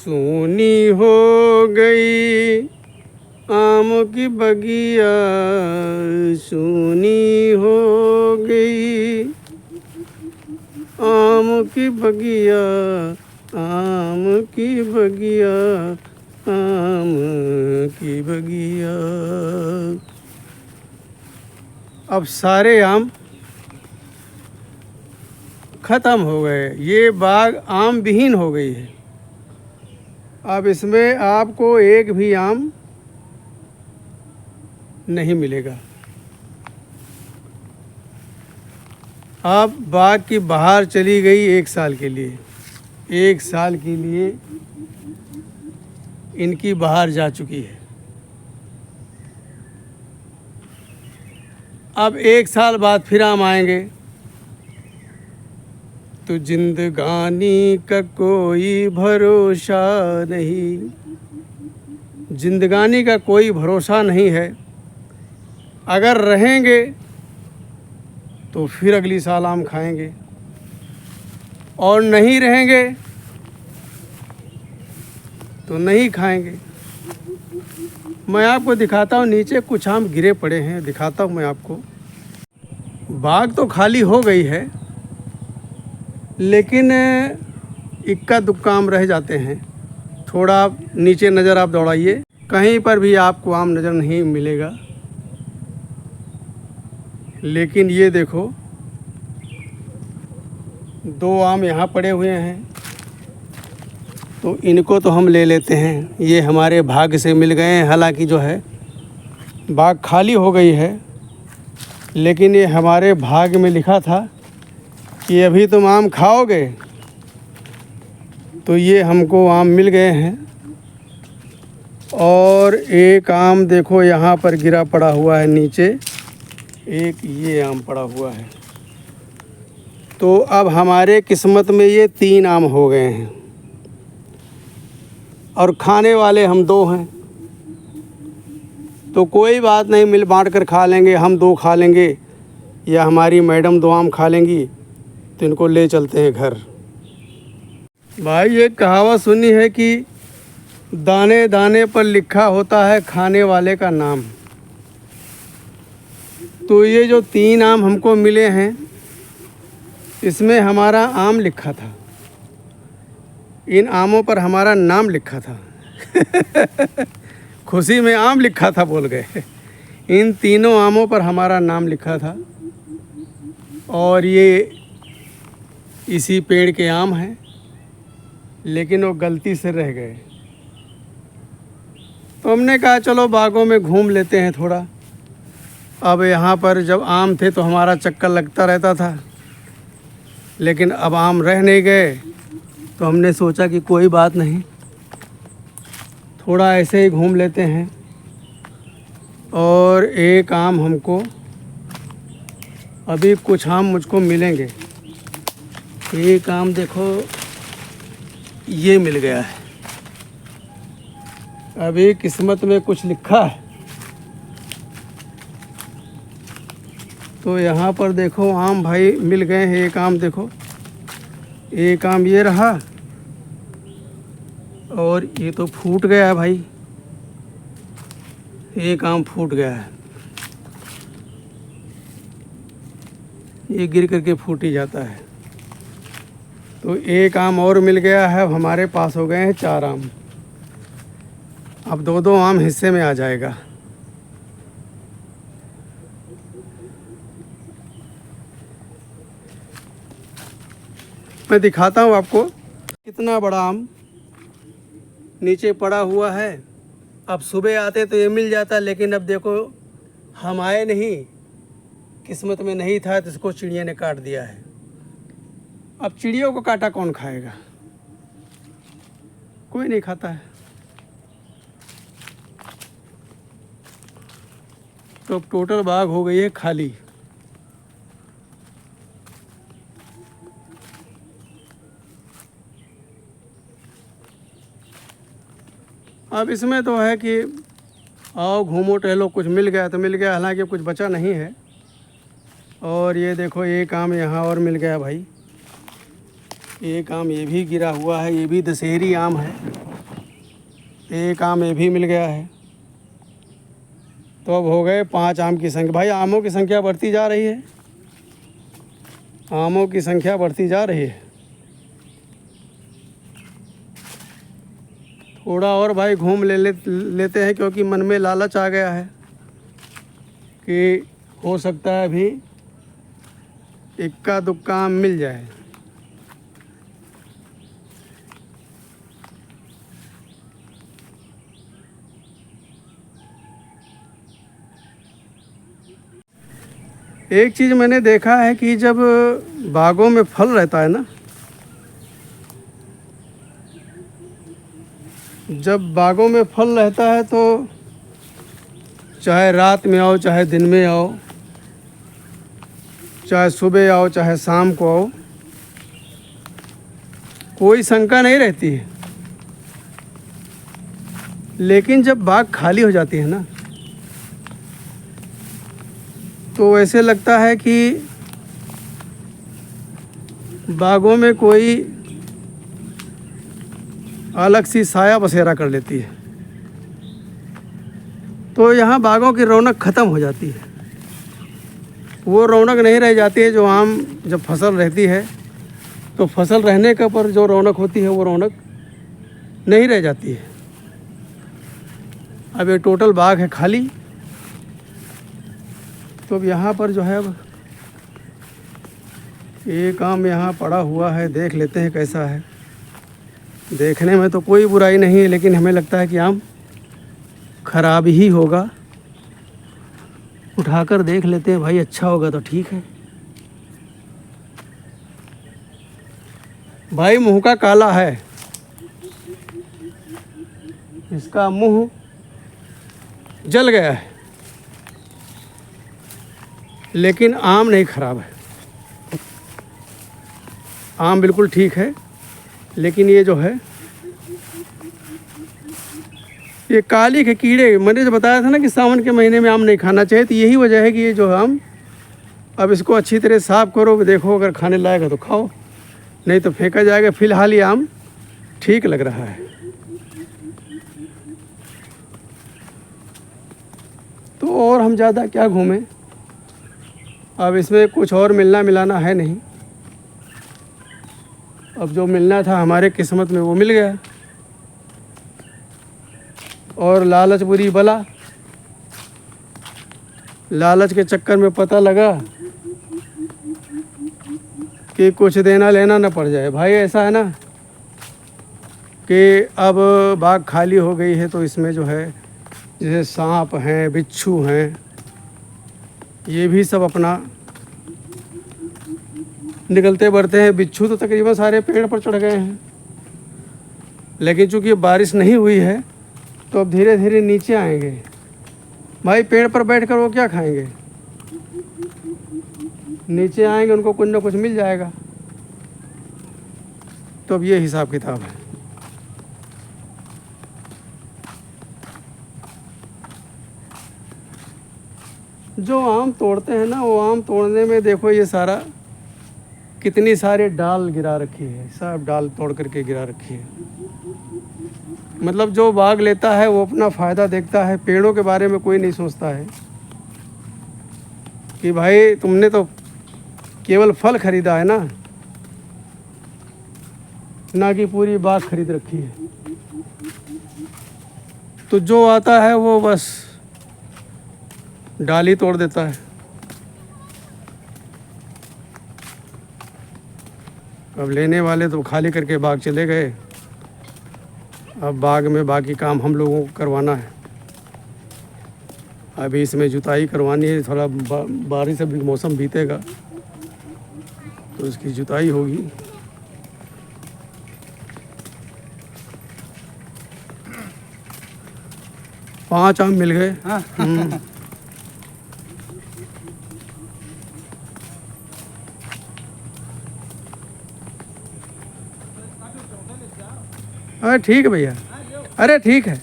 सूनी हो गई आम की बगिया, सूनी हो गई आम की बगिया, आम की बगिया, आम की बगिया। अब सारे आम ख़त्म हो गए, ये बाग आम विहीन हो गई है। अब इसमें आपको एक भी आम नहीं मिलेगा। अब बाग की बहार चली गई 1 साल के लिए। 1 साल के लिए इनकी बहार जा चुकी है। अब 1 साल बाद फिर आम आएंगे तो जिंदगानी का कोई भरोसा नहीं, जिंदगानी का कोई भरोसा नहीं है। अगर रहेंगे तो फिर अगली साल आम खाएंगे, और नहीं रहेंगे तो नहीं खाएंगे। मैं आपको दिखाता हूँ, नीचे कुछ आम गिरे पड़े हैं, दिखाता हूँ मैं आपको। बाग तो खाली हो गई है, लेकिन इक्का दुक्का आम रह जाते हैं। थोड़ा नीचे नज़र आप दौड़ाइए, कहीं पर भी आपको आम नज़र नहीं मिलेगा। लेकिन ये देखो, 2 आम यहाँ पड़े हुए हैं, तो इनको तो हम ले लेते हैं। ये हमारे भाग्य से मिल गए हैं। हालांकि जो है बाग खाली हो गई है, लेकिन ये हमारे भाग्य में लिखा था कि अभी तुम आम खाओगे, तो ये हमको आम मिल गए हैं। और एक आम देखो यहाँ पर गिरा पड़ा हुआ है नीचे, एक ये आम पड़ा हुआ है। तो अब हमारे किस्मत में ये 3 आम हो गए हैं, और खाने वाले हम 2 हैं। तो कोई बात नहीं, मिल बांट कर खा लेंगे। हम 2 खा लेंगे, या हमारी मैडम 2 आम खा लेंगी, तो इनको ले चलते हैं घर। भाई एक कहावत सुनी है कि दाने दाने पर लिखा होता है खाने वाले का नाम। तो ये जो 3 आम हमको मिले हैं, इसमें हमारा आम लिखा था, इन आमों पर हमारा नाम लिखा था। खुशी में आम लिखा था बोल गए। इन तीनों आमों पर हमारा नाम लिखा था, और ये इसी पेड़ के आम हैं, लेकिन वो गलती से रह गए। तो हमने कहा चलो बागों में घूम लेते हैं थोड़ा। अब यहाँ पर जब आम थे तो हमारा चक्कर लगता रहता था, लेकिन अब आम रह नहीं गए, तो हमने सोचा कि कोई बात नहीं, थोड़ा ऐसे ही घूम लेते हैं। और एक आम हमको, अभी कुछ आम मुझको मिलेंगे। एक आम देखो ये मिल गया है, अभी किस्मत में कुछ लिखा है। तो यहाँ पर देखो आम भाई मिल गए हैं। एक आम देखो, एक आम ये रहा, और ये तो फूट गया है भाई, एक आम फूट गया है। ये गिर करके फूट ही जाता है। तो एक आम और मिल गया है, हमारे पास हो गए हैं 4 आम। अब 2-2 आम हिस्से में आ जाएगा। मैं दिखाता हूँ आपको, कितना बड़ा आम नीचे पड़ा हुआ है। अब सुबह आते तो ये मिल जाता, लेकिन अब देखो हम आए नहीं, किस्मत में नहीं था, तो इसको चिड़िया ने काट दिया है। अब चिड़ियों को काटा कौन खाएगा? कोई नहीं खाता है। तो अब टोटल बाग हो गई है खाली। अब इसमें तो है कि आओ घूमो टहलो, कुछ मिल गया तो मिल गया, हालांकि कुछ बचा नहीं है। और ये देखो एक आम यहाँ और मिल गया भाई, एक आम ये भी गिरा हुआ है, ये भी दशहरी आम है। एक आम ये भी मिल गया है। तो अब हो गए 5 आम की संख्या। भाई आमों की संख्या बढ़ती जा रही है, आमों की संख्या बढ़ती जा रही है। थोड़ा और भाई घूम लेते हैं, क्योंकि मन में लालच आ गया है कि हो सकता है अभी इक्का दुक्का आम मिल जाए। एक चीज़ मैंने देखा है कि जब बागों में फल रहता है ना, जब बागों में फल रहता है तो चाहे रात में आओ, चाहे दिन में आओ, चाहे सुबह आओ, चाहे शाम को आओ, कोई शंका नहीं रहती है। लेकिन जब बाग खाली हो जाती है ना, तो ऐसे लगता है कि बागों में कोई अलग सी साया बसेरा कर लेती है। तो यहाँ बागों की रौनक ख़त्म हो जाती है। वो रौनक नहीं रह जाती है जो आम जब फसल रहती है, तो फसल रहने का पर जो रौनक होती है वो रौनक नहीं रह जाती है। अब ये टोटल बाग है खाली। तो अब यहाँ पर जो है, अब एक आम यहाँ पड़ा हुआ है, देख लेते हैं कैसा है। देखने में तो कोई बुराई नहीं है, लेकिन हमें लगता है कि आम खराब ही होगा। उठाकर देख लेते हैं भाई, अच्छा होगा तो ठीक है। भाई मुंह का काला है, इसका मुंह जल गया है, लेकिन आम नहीं खराब है। आम बिल्कुल ठीक है, लेकिन ये जो है, ये काली के कीड़े, मैंने जो बताया था ना कि सावन के महीने में आम नहीं खाना चाहिए, तो यही वजह है कि ये जो आम, अब इसको अच्छी तरह साफ़ करो, देखो अगर खाने लायक है तो खाओ, नहीं तो फेंका जाएगा। फ़िलहाल ये आम ठीक लग रहा है। तो और हम ज़्यादा क्या घूमें, अब इसमें कुछ और मिलना मिलाना है नहीं। अब जो मिलना था हमारे किस्मत में वो मिल गया, और लालच बुरी बला। लालच के चक्कर में पता लगा कि कुछ देना लेना न पड़ जाए। भाई ऐसा है ना कि अब बाग खाली हो गई है, तो इसमें जो है जैसे सांप हैं, बिच्छू हैं, ये भी सब अपना निकलते बढ़ते हैं। बिच्छू तो तकरीबन सारे पेड़ पर चढ़ गए हैं, लेकिन चूँकि बारिश नहीं हुई है तो अब धीरे धीरे नीचे आएंगे। भाई पेड़ पर बैठकर वो क्या खाएंगे, नीचे आएंगे, उनको कुछ ना कुछ मिल जाएगा। तो अब ये हिसाब किताब है। जो आम तोड़ते हैं ना, वो आम तोड़ने में देखो ये सारा कितनी सारी डाल गिरा रखी है, सब डाल तोड़ करके गिरा रखी है। मतलब जो बाग लेता है वो अपना फ़ायदा देखता है, पेड़ों के बारे में कोई नहीं सोचता है कि भाई तुमने तो केवल फल खरीदा है ना कि पूरी बाग खरीद रखी है। तो जो आता है वो बस डाली तोड़ देता है। अब लेने वाले तो खाली करके बाग चले गए। अब बाग में बाकी काम हम लोगों को करवाना है। अभी इसमें जुताई करवानी है, थोड़ा बारिश अभी मौसम बीतेगा तो इसकी जुताई होगी। पांच आम मिल गए। अरे ठीक है भैया, अरे ठीक है,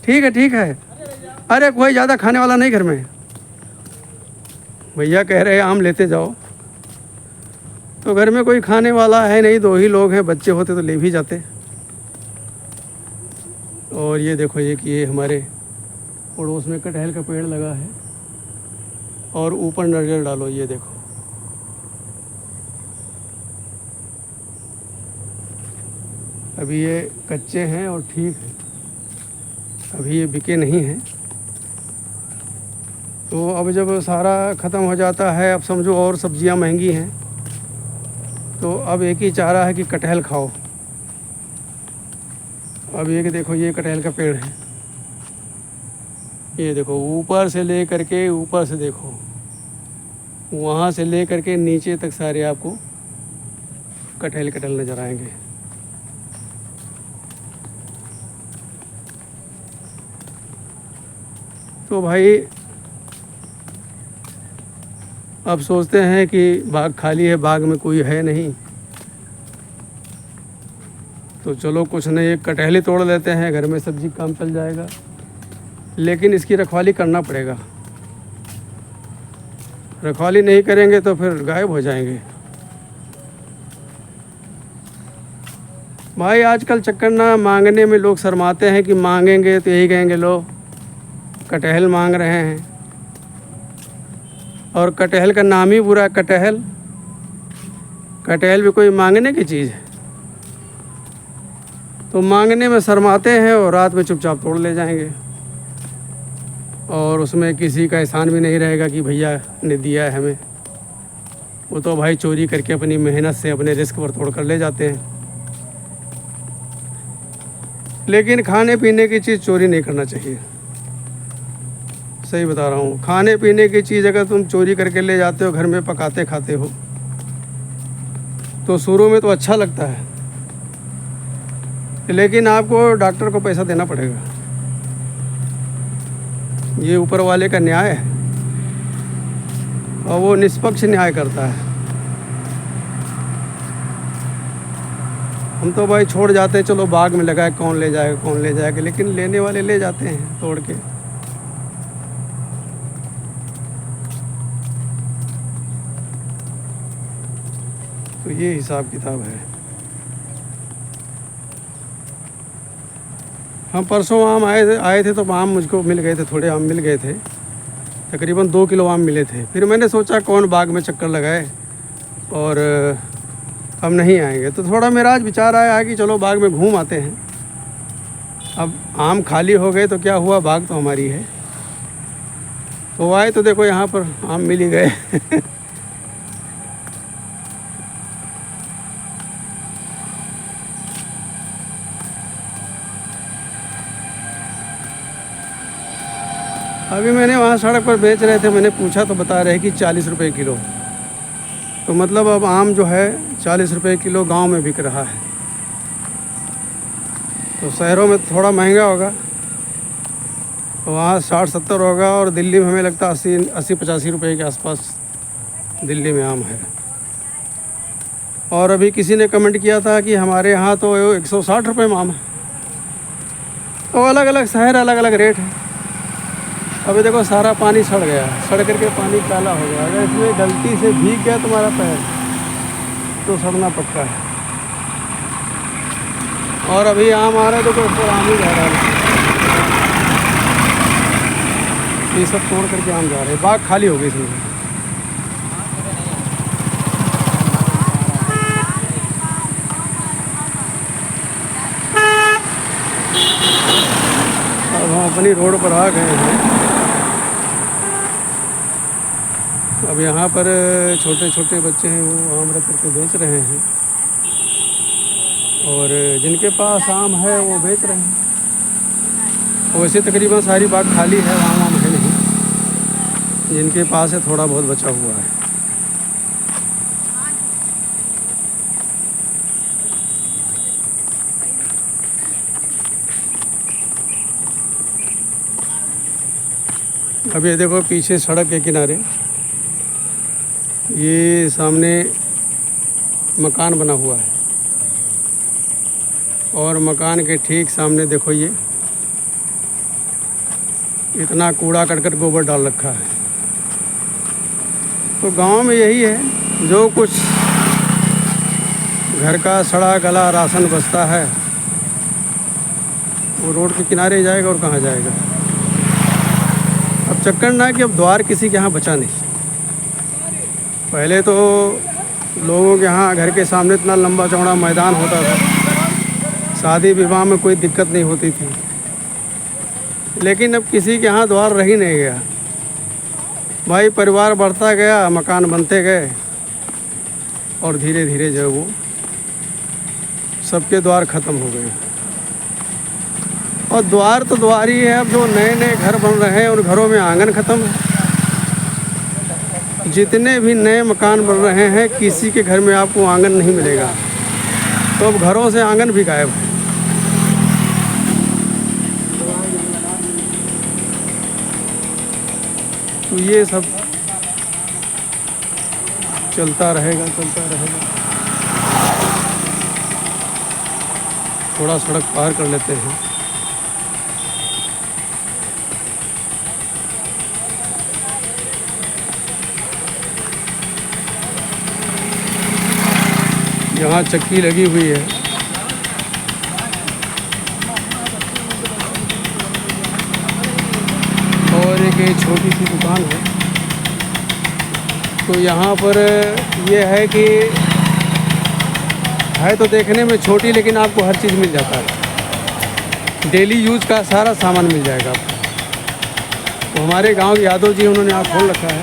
ठीक है, ठीक है। अरे कोई ज़्यादा खाने वाला नहीं घर में। भैया कह रहे हैं आम लेते जाओ, तो घर में कोई खाने वाला है नहीं, 2 ही लोग हैं। बच्चे होते तो ले भी जाते। और ये देखो ये हमारे पड़ोस में कटहल का पेड़ लगा है। और ऊपर नज़र डालो, ये देखो अभी ये कच्चे हैं और ठीक है, अभी ये बिके नहीं हैं। तो अब जब सारा ख़त्म हो जाता है, अब समझो और सब्जियां महंगी हैं, तो अब एक ही चारा है कि कटहल खाओ। अब ये कि देखो ये कटहल का पेड़ है, ये देखो ऊपर से ले करके, ऊपर से देखो वहाँ से ले करके नीचे तक सारे आपको कटहल कटहल नज़र आएंगे। तो भाई अब सोचते हैं कि बाग खाली है, बाग में कोई है नहीं, तो चलो कुछ नहीं, एक कटहल ही तोड़ लेते हैं, घर में सब्जी काम चल जाएगा। लेकिन इसकी रखवाली करना पड़ेगा, रखवाली नहीं करेंगे तो फिर गायब हो जाएंगे। भाई आजकल चक्कर ना मांगने में लोग शर्माते हैं कि मांगेंगे तो यही कहेंगे लो कटहल मांग रहे हैं। और कटहल का नाम ही बुरा, कटहल भी कोई मांगने की चीज़ है। तो मांगने में शर्माते हैं और रात में चुपचाप तोड़ ले जाएंगे, और उसमें किसी का एहसान भी नहीं रहेगा कि भैया ने दिया है हमें। वो तो भाई चोरी करके अपनी मेहनत से अपने रिस्क पर तोड़ कर ले जाते हैं। लेकिन खाने पीने की चीज़ चोरी नहीं करना चाहिए, सही बता रहा हूँ। खाने पीने की चीज़ अगर तुम चोरी करके ले जाते हो, घर में पकाते खाते हो, तो शुरू में तो अच्छा लगता है, लेकिन आपको डॉक्टर को पैसा देना पड़ेगा। ये ऊपर वाले का न्याय है, और वो निष्पक्ष न्याय करता है। हम तो भाई छोड़ जाते हैं, चलो बाग में लगाए, कौन ले जाएगा, लेकिन लेने वाले ले जाते हैं तोड़ के। तो ये हिसाब किताब है। हम परसों आम आए थे तो आम मुझको मिल गए थे, थोड़े आम मिल गए थे, तकरीबन 2 किलो आम मिले थे। फिर मैंने सोचा कौन बाग में चक्कर लगाए और अब नहीं आएंगे, तो थोड़ा मेरा आज विचार आया कि चलो बाग में घूम आते हैं। अब आम खाली हो गए तो क्या हुआ, बाग तो हमारी है। तो आए तो देखो यहाँ पर आम मिल ही गए। अभी मैंने वहाँ सड़क पर बेच रहे थे, मैंने पूछा तो बता रहे कि 40 रुपये किलो। तो मतलब अब आम जो है 40 रुपये किलो गांव में बिक रहा है। तो शहरों में थोड़ा महंगा होगा, तो वहाँ 60-70 होगा, और दिल्ली में हमें लगता है 80-85 रुपये के आसपास दिल्ली में आम है। और अभी किसी ने कमेंट किया था कि हमारे यहाँ तो 160 रुपये में आम है। तो अलग अलग शहर अलग अलग रेट है। अभी देखो सारा पानी सड़ गया, सड़ करके पानी काला हो गया। अगर इसमें गलती से भीग गया तुम्हारा पैर तो सड़ना पक्का है। और अभी आम आ रहा है, देखो ऊपर आम ही जा रहा है, ये सब तोड़ करके आम जा रहे हैं। बाग खाली हो गई इसमें। अब हम अपनी रोड पर आ गए हैं। अब यहाँ पर छोटे छोटे बच्चे हैं, वो आम रख करके बेच रहे हैं, और जिनके पास आम है वो बेच रहे हैं। वैसे तकरीबन सारी बाग खाली है, आम है नहीं, जिनके पास है थोड़ा बहुत बचा हुआ है। अब ये देखो पीछे सड़क के किनारे ये सामने मकान बना हुआ है, और मकान के ठीक सामने देखो ये इतना कूड़ा करकट गोबर डाल रखा है। तो गांव में यही है, जो कुछ घर का सड़ा गला राशन बचता है वो रोड के किनारे जाएगा और कहाँ जाएगा। अब चक्कर ना कि अब द्वार किसी के यहाँ बचा नहीं। पहले तो लोगों के यहाँ घर के सामने इतना लंबा चौड़ा मैदान होता था, शादी विवाह में कोई दिक्कत नहीं होती थी। लेकिन अब किसी के यहाँ द्वार रह ही नहीं गया भाई। परिवार बढ़ता गया, मकान बनते गए और धीरे धीरे जो है वो सबके द्वार ख़त्म हो गए। और द्वार तो द्वार ही है। अब जो नए नए घर बन रहे हैं उन घरों में आंगन ख़त्म है। जितने भी नए मकान बन रहे हैं किसी के घर में आपको आंगन नहीं मिलेगा। तो अब घरों से आंगन भी गायब है। तो ये सब चलता रहेगा। थोड़ा सड़क पार कर लेते हैं। यहाँ चक्की लगी हुई है। और एक ये छोटी सी दुकान है। तो यहाँ पर ये है कि है तो देखने में छोटी, लेकिन आपको हर चीज़ मिल जाता है। डेली यूज का सारा सामान मिल जाएगा आपको। तो हमारे गांव के यादव जी उन्होंने यहाँ खोल रखा है।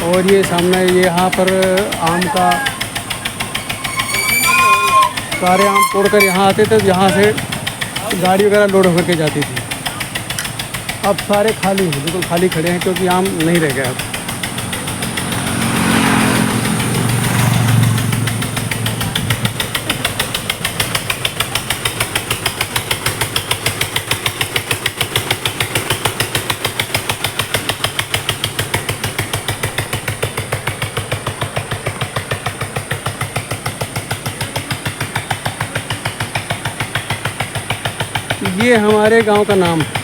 और ये सामने ये यहाँ पर आम का सारे आम तोड़कर यहाँ आते थे। यहाँ से गाड़ी वगैरह लोड होकर के जाती थी। अब सारे खाली हैं, बिल्कुल खाली खड़े हैं क्योंकि आम नहीं रह गया अब। ये हमारे गांव का नाम है।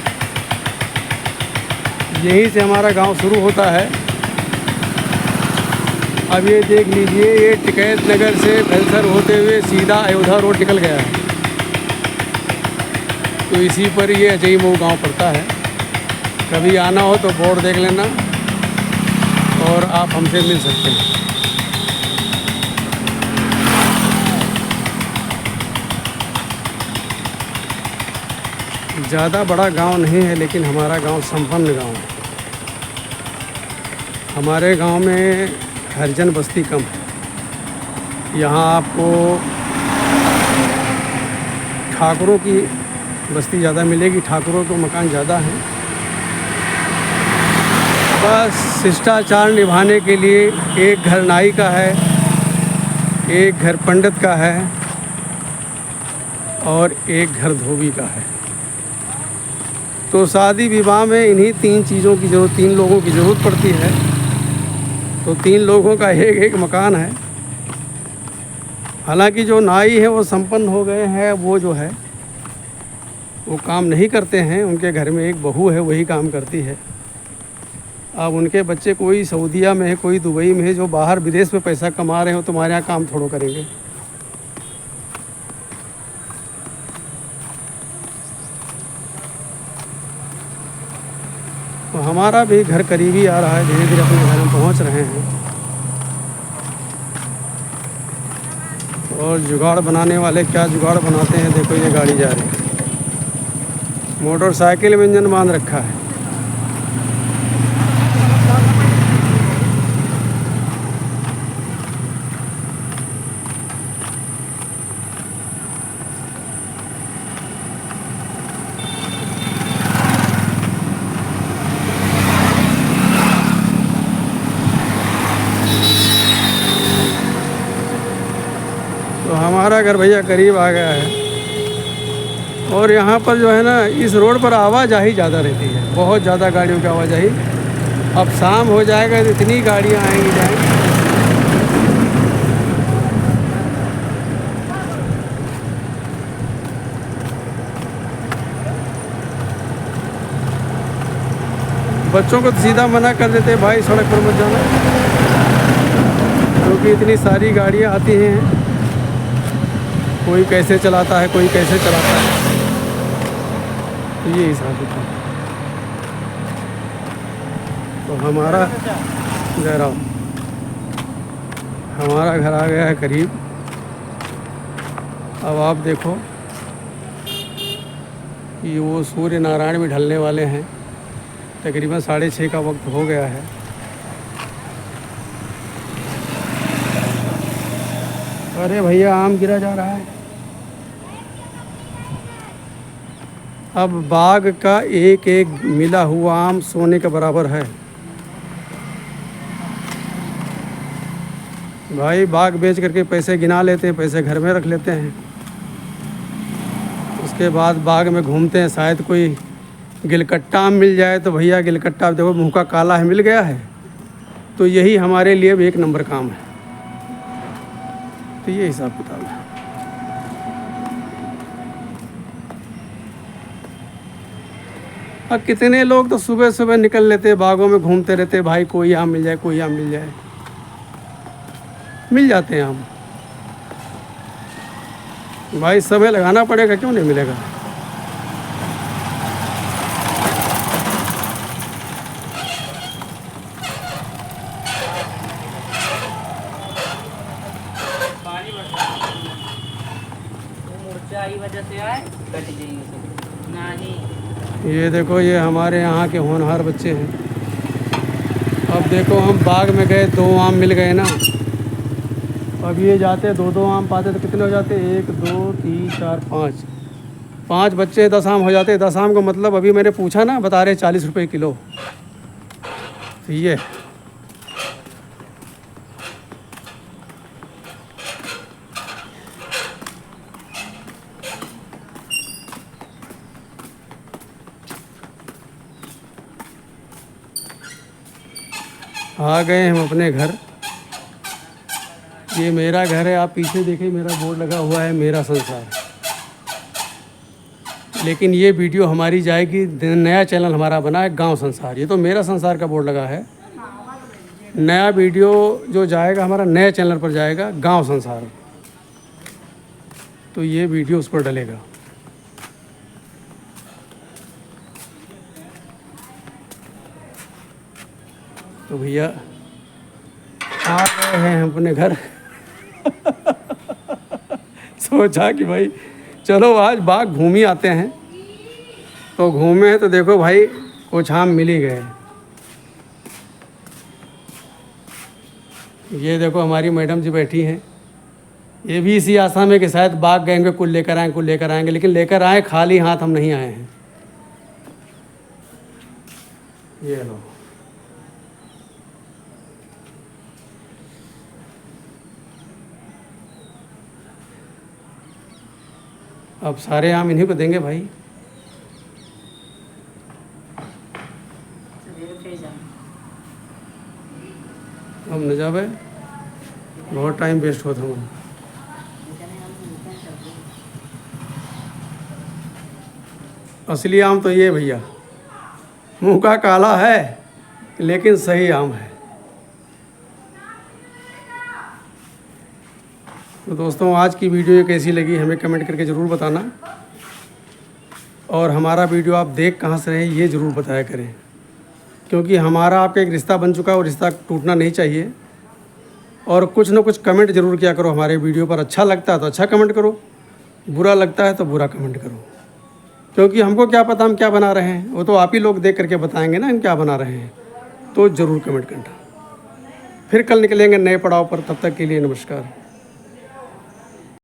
यहीं से हमारा गांव शुरू होता है। अब ये देख लीजिए, ये टिकैत नगर से फैलसर होते हुए सीधा अयोध्या रोड निकल गया है। तो इसी पर ये अजय मऊ गाँव पड़ता है। कभी आना हो तो बोर्ड देख लेना और आप हमसे मिल सकते हैं। ज़्यादा बड़ा गांव नहीं है, लेकिन हमारा गांव संपन्न गांव है। हमारे गांव में हरिजन बस्ती कम है। यहाँ आपको ठाकुरों की बस्ती ज़्यादा मिलेगी। ठाकुरों के मकान ज़्यादा हैं। बस शिष्टाचार निभाने के लिए एक घर नाई का है, एक घर पंडित का है और एक घर धोबी का है। तो शादी विवाह में इन्हीं तीन चीज़ों की जरूरत, तीन लोगों की ज़रूरत पड़ती है। तो तीन लोगों का एक एक मकान है। हालांकि जो नाई है वो संपन्न हो गए हैं। वो जो है वो काम नहीं करते हैं। उनके घर में एक बहू है, वही काम करती है। अब उनके बच्चे कोई सऊदीया में है, कोई दुबई में है, जो बाहर विदेश में पैसा कमा रहे हो, तुम्हारे यहाँ काम थोड़ो करेंगे। तो हमारा भी घर करीबी आ रहा है, धीरे धीरे अपने घर में पहुंच रहे हैं। और जुगाड़ बनाने वाले क्या जुगाड़ बनाते हैं। देखो ये गाड़ी जा रही है, मोटरसाइकिल में इंजन बांध रखा है। तो हमारा घर भैया करीब आ गया है। और यहाँ पर जो है ना, इस रोड पर आवाजाही ज़्यादा रहती है, बहुत ज़्यादा गाड़ियों की आवाजाही। अब शाम हो जाएगा तो इतनी गाड़ियाँ आएंगी जाएंगी। बच्चों को सीधा मना कर देते भाई सड़क पर मत जाना, क्योंकि इतनी सारी गाड़ियाँ आती हैं। कोई कैसे चलाता है, कोई कैसे चलाता है। तो ये हिसाब किताब। तो हमारा घर हमारा घर आ गया है करीब। अब आप देखो कि वो सूर्य नारायण भी ढलने वाले हैं। तकरीबन 6:30 का वक्त हो गया है। अरे भैया आम गिरा जा रहा है। अब बाग का एक एक मिला हुआ आम सोने के बराबर है। भाई बाग बेच करके पैसे गिना लेते हैं, पैसे घर में रख लेते हैं। उसके बाद बाग में घूमते हैं, शायद कोई गिलकट्टा आम मिल जाए। तो भैया गिलकट्टा देखो मुँह का काला है, मिल गया है। तो यही हमारे लिए भी एक नंबर काम है। तो ये हिसाब किताब है। अब कितने लोग तो सुबह सुबह निकल लेते, बागों में घूमते रहते, भाई कोई आम मिल जाए, कोई आम मिल जाए। मिल जाते हैं आम। भाई समय लगाना पड़ेगा, क्यों नहीं मिलेगा। ये देखो ये हमारे यहाँ के होनहार बच्चे हैं। अब देखो हम बाग में गए, 2 आम मिल गए ना। अब ये जाते 2-2 आम पाते तो कितने हो जाते, 1 2 3 4 5 बच्चे 10 आम हो जाते। 10 आम का मतलब अभी मैंने पूछा ना, बता रहे 40 रुपये किलो। तो ये आ गए हम अपने घर। ये मेरा घर है। आप पीछे देखिए मेरा बोर्ड लगा हुआ है, मेरा संसार। लेकिन ये वीडियो हमारी जाएगी, नया चैनल हमारा बना है गांव संसार। ये तो मेरा संसार का बोर्ड लगा है। नया वीडियो जो जाएगा हमारा नए चैनल पर जाएगा, गांव संसार। तो ये वीडियो उस पर डलेगा। तो भैया आ गए हैं हम अपने घर। सोचा कि भाई चलो आज बाग घूम ही आते हैं। तो घूमे हैं तो देखो भाई कुछ आम मिल ही गए। ये देखो हमारी मैडम जी बैठी हैं। ये भी इसी आशा में कि शायद बाग गएंगे, कुछ लेकर आएँ, कुछ लेकर आएंगे। लेकिन लेकर आए, खाली हाथ हम नहीं आए हैं। ये लो। अब सारे आम इन्हीं को देंगे भाई। अब न जावे, बहुत टाइम वेस्ट होता हूँ। असली आम तो ये भैया, मुँह का काला है लेकिन सही आम है। तो दोस्तों आज की वीडियो कैसी लगी हमें कमेंट करके ज़रूर बताना। और हमारा वीडियो आप देख कहाँ से रहे ये ज़रूर बताया करें, क्योंकि हमारा आपका एक रिश्ता बन चुका है और रिश्ता टूटना नहीं चाहिए। और कुछ ना कुछ कमेंट ज़रूर किया करो हमारे वीडियो पर। अच्छा लगता है तो अच्छा कमेंट करो, बुरा लगता है तो बुरा कमेंट करो। क्योंकि हमको क्या पता हम क्या बना रहे हैं, वो तो आप ही लोग देख करके बताएंगे ना हम क्या बना रहे हैं। तो ज़रूर कमेंट करना। फिर कल निकलेंगे नए पड़ाव पर। तब तक के लिए नमस्कार।